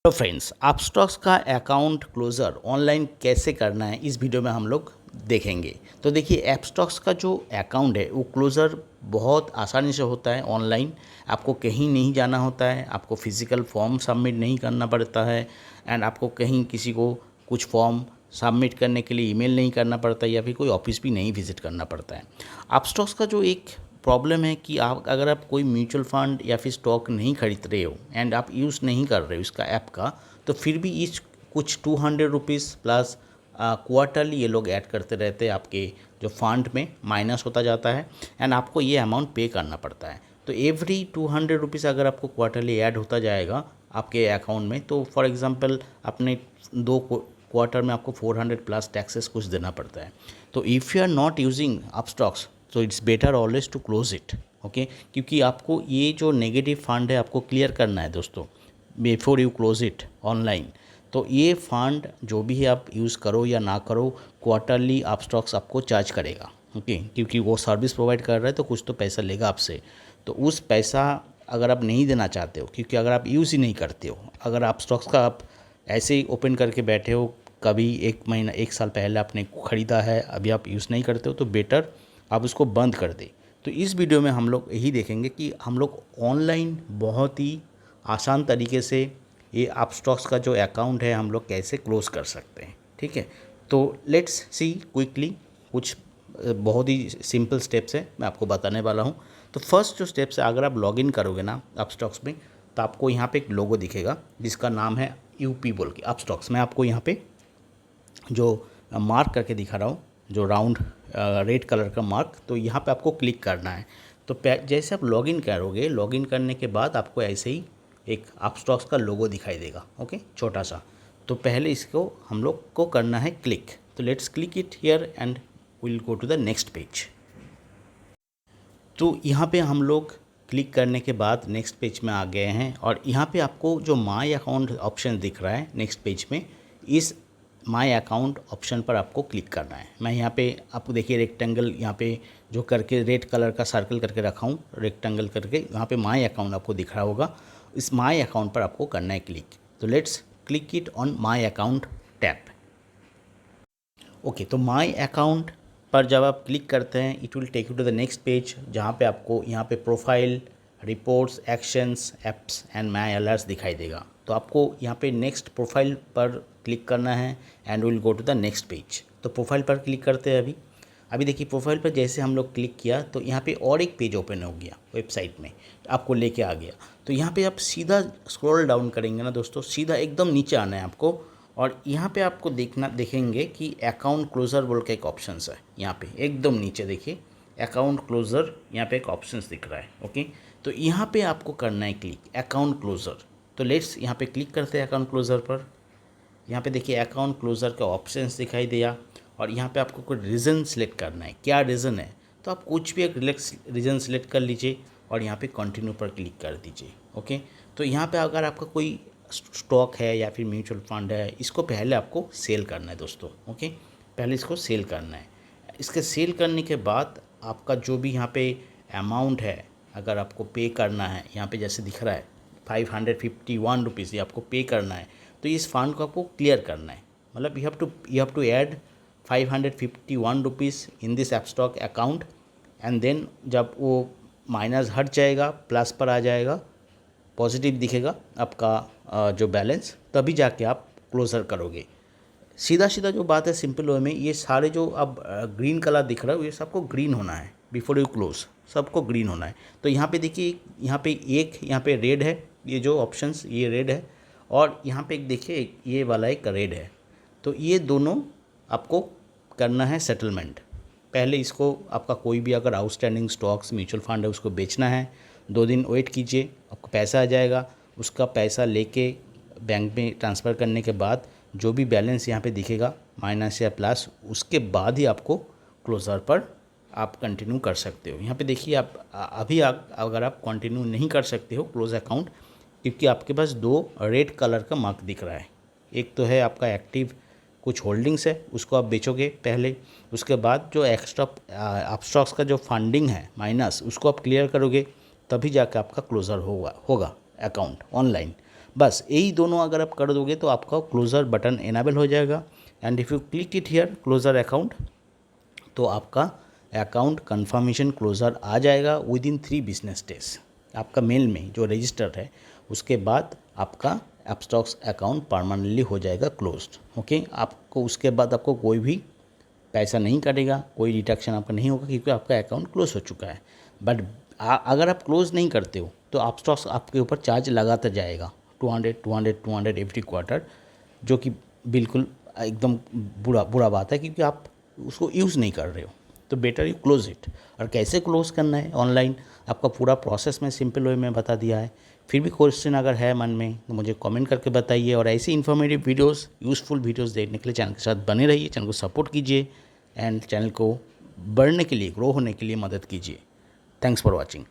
तो फ्रेंड्स, आप स्टॉक्स का अकाउंट क्लोज़र ऑनलाइन कैसे करना है इस वीडियो में हम लोग देखेंगे। तो देखिए, ऐप स्टॉक्स का जो अकाउंट है वो क्लोज़र बहुत आसानी से होता है ऑनलाइन। आपको कहीं नहीं जाना होता है, आपको फिज़िकल फॉर्म सबमिट नहीं करना पड़ता है एंड आपको कहीं किसी को कुछ फॉर्म सबमिट करने के लिए ईमेल नहीं करना पड़ता या फिर कोई ऑफिस भी नहीं विज़िट करना पड़ता है। आप स्टॉक्स का जो एक प्रॉब्लम है कि आप अगर आप कोई म्यूचुअल फंड या फिर स्टॉक नहीं खरीद रहे हो एंड आप यूज़ नहीं कर रहे हो इसका ऐप का, तो फिर भी इस कुछ 200 रुपीज़ प्लस क्वार्टरली ये लोग ऐड करते रहते हैं आपके जो फंड में माइनस होता जाता है एंड आपको ये अमाउंट पे करना पड़ता है। तो एवरी 200 रुपीज़ अगर आपको क्वार्टरली ऐड होता जाएगा आपके अकाउंट में, तो फॉर एग्जांपल अपने दो क्वार्टर में आपको 400 प्लस टैक्सेस कुछ देना पड़ता है। तो if you are not using up stocks तो it's better always to close it. Okay, क्योंकि आपको ये जो नेगेटिव फंड है आपको क्लियर करना है दोस्तों before you close it online. तो ये फंड जो भी है आप यूज़ करो या ना करो, क्वार्टरली आप स्टॉक्स आपको चार्ज करेगा। ओके, क्योंकि वो सर्विस प्रोवाइड कर रहा है तो कुछ तो पैसा लेगा आपसे। तो उस पैसा अगर आप नहीं देना चाहते हो, क्योंकि अगर आप यूज़ ही नहीं करते हो, अगर आप स्टॉक्स का आप ऐसे ही ओपन करके बैठे हो, कभी एक महीना एक साल पहले आपने ख़रीदा है, अभी आप यूज़ नहीं करते हो, तो बेटर आप उसको बंद कर दें। तो इस वीडियो में हम लोग यही देखेंगे कि हम लोग ऑनलाइन बहुत ही आसान तरीके से ये आप स्टॉक्स का जो अकाउंट है हम लोग कैसे क्लोज़ कर सकते हैं। ठीक है, तो लेट्स सी क्विकली कुछ बहुत ही सिंपल स्टेप्स है मैं आपको बताने वाला हूँ। तो फर्स्ट जो स्टेप्स है, अगर आप लॉगिन करोगे ना आप स्टॉक्स में, तो आपको यहाँ पे एक लोगो दिखेगा जिसका नाम है यूपी बोल के आप स्टॉक्स। मैं आपको यहाँ पे जो मार्क करके दिखा रहा हूँ, जो राउंड रेड कलर का मार्क, तो यहाँ पे आपको क्लिक करना है। तो जैसे आप लॉगिन करोगे, लॉगिन करने के बाद आपको ऐसे ही एक आप स्टॉक्स का लोगो दिखाई देगा। ओके, छोटा सा। तो पहले इसको हम लोग को करना है क्लिक। तो let's click it here and will go to the next page. तो यहाँ पे हम लोग क्लिक करने के बाद नेक्स्ट पेज में आ गए हैं और यहाँ पे आपको जो माय अकाउंट ऑप्शन दिख रहा है नेक्स्ट पेज में, इस माय अकाउंट ऑप्शन पर आपको क्लिक करना है। मैं यहाँ पे आपको देखिए रेक्टेंगल यहाँ पे जो करके रेड कलर का सर्कल करके रखा हूँ, रेक्टेंगल करके यहाँ पे माय अकाउंट आपको दिख रहा होगा। इस माय अकाउंट पर आपको करना है क्लिक। तो let's click it on my account tab. Okay, तो माय अकाउंट पर जब आप क्लिक करते हैं it will take you to the next page, जहाँ पे आपको यहाँ पे profile, reports, actions, apps and my alerts दिखाई देगा। तो आपको यहाँ पे नेक्स्ट प्रोफाइल पर क्लिक करना है and will go to the next page. तो प्रोफाइल पर क्लिक करते हैं। अभी देखिए प्रोफाइल पर जैसे हम लोग क्लिक किया तो यहाँ पे और एक पेज ओपन हो गया वेबसाइट में, तो आपको लेके आ गया। तो यहाँ पे आप सीधा स्क्रॉल डाउन करेंगे ना दोस्तों, सीधा एकदम नीचे आना है आपको और यहाँ पे आपको देखेंगे कि अकाउंट क्लोज़र बोल के एक ऑप्शन है। यहाँ पे एकदम नीचे देखिए अकाउंट क्लोज़र, यहाँ पे एक ऑप्शन दिख रहा है। ओके, तो यहाँ पे आपको करना है क्लिक अकाउंट क्लोज़र। तो लेट्स यहाँ पे क्लिक करते हैं अकाउंट क्लोज़र पर। यहाँ पे देखिए अकाउंट क्लोज़र का ऑप्शंस दिखाई दिया और यहाँ पे आपको कोई रीज़न सेलेक्ट करना है। क्या रीज़न है, तो आप कुछ भी एक रीज़न सेलेक्ट कर लीजिए और यहाँ पे कंटिन्यू पर क्लिक कर दीजिए। ओके, तो यहाँ पे अगर आपका कोई स्टॉक है या फिर म्यूचुअल फंड है, इसको पहले आपको सेल करना है दोस्तों। ओके, पहले इसको सेल करना है। इसके सेल करने के बाद आपका जो भी यहाँ पे अमाउंट है अगर आपको पे करना है, यहाँ पे जैसे दिख रहा है 551 रुपीज़ ये आपको पे करना है। तो इस फंड को आपको क्लियर करना है, मतलब you have to add 551 rupees in this app stock account and then जब वो माइनस हट जाएगा प्लस पर आ जाएगा, पॉजिटिव दिखेगा आपका जो बैलेंस, तभी जाके आप क्लोज़र करोगे। सीधा सीधा जो बात है सिंपल वे में, ये सारे जो अब ग्रीन कलर दिख रहा है ये सबको ग्रीन होना है बिफोर यू क्लोज, सबको ग्रीन होना है। तो यहाँ पे देखिए यहाँ पे रेड है, ये जो ऑप्शंस ये रेड है और यहाँ पे एक देखिए ये वाला एक रेड है। तो ये दोनों आपको करना है सेटलमेंट। पहले इसको आपका कोई भी अगर आउटस्टैंडिंग स्टॉक्स म्यूचुअल फंड है उसको बेचना है, 2 दिन वेट कीजिए, आपको पैसा आ जाएगा। उसका पैसा लेके बैंक में ट्रांसफ़र करने के बाद जो भी बैलेंस यहाँ पे दिखेगा माइनस या प्लस, उसके बाद ही आपको क्लोज़र पर आप कंटिन्यू कर सकते हो। यहाँ पे देखिए आप अभी अगर आप कंटिन्यू नहीं कर सकते हो क्लोज अकाउंट, क्योंकि आपके पास 2 रेड कलर का मार्क दिख रहा है। एक तो है आपका एक्टिव कुछ होल्डिंग्स है उसको आप बेचोगे पहले, उसके बाद जो एक्स्ट्रा आप स्टॉक्स का जो फंडिंग है माइनस उसको आप क्लियर करोगे, तभी जाकर आपका क्लोज़र होगा अकाउंट ऑनलाइन। बस यही दोनों अगर आप कर दोगे तो आपका क्लोज़र बटन इनेबल हो जाएगा। And if you click it here closure account, तो आपका अकाउंट कन्फर्मेशन क्लोज़र आ जाएगा विद इन 3 बिजनेस डेज। आपका मेल में जो रजिस्टर्ड है उसके बाद आपका अपस्टॉक्स अकाउंट परमानेंटली हो जाएगा क्लोज्ड। ओके, आपको उसके बाद आपको कोई भी पैसा नहीं कटेगा, कोई डिडक्शन आपका नहीं होगा क्योंकि आपका अकाउंट क्लोज हो चुका है। बट अगर आप क्लोज नहीं करते हो तो अपस्टॉक्स आपके ऊपर चार्ज लगाता जाएगा 200 एवरी क्वार्टर, जो कि बिल्कुल एकदम बुरा बात है क्योंकि आप उसको यूज़ नहीं कर रहे हो। तो बेटर यू क्लोज़ इट। और कैसे क्लोज़ करना है ऑनलाइन, आपका पूरा प्रोसेस में सिंपल वे में बता दिया है। फिर भी क्वेश्चन अगर है मन में तो मुझे कमेंट करके बताइए, और ऐसी इन्फॉर्मेटिव वीडियोस, यूज़फुल वीडियोस देखने के लिए चैनल के साथ बने रहिए, चैनल को सपोर्ट कीजिए एंड चैनल को बढ़ने के लिए, ग्रो होने के लिए मदद कीजिए। Thanks for watching.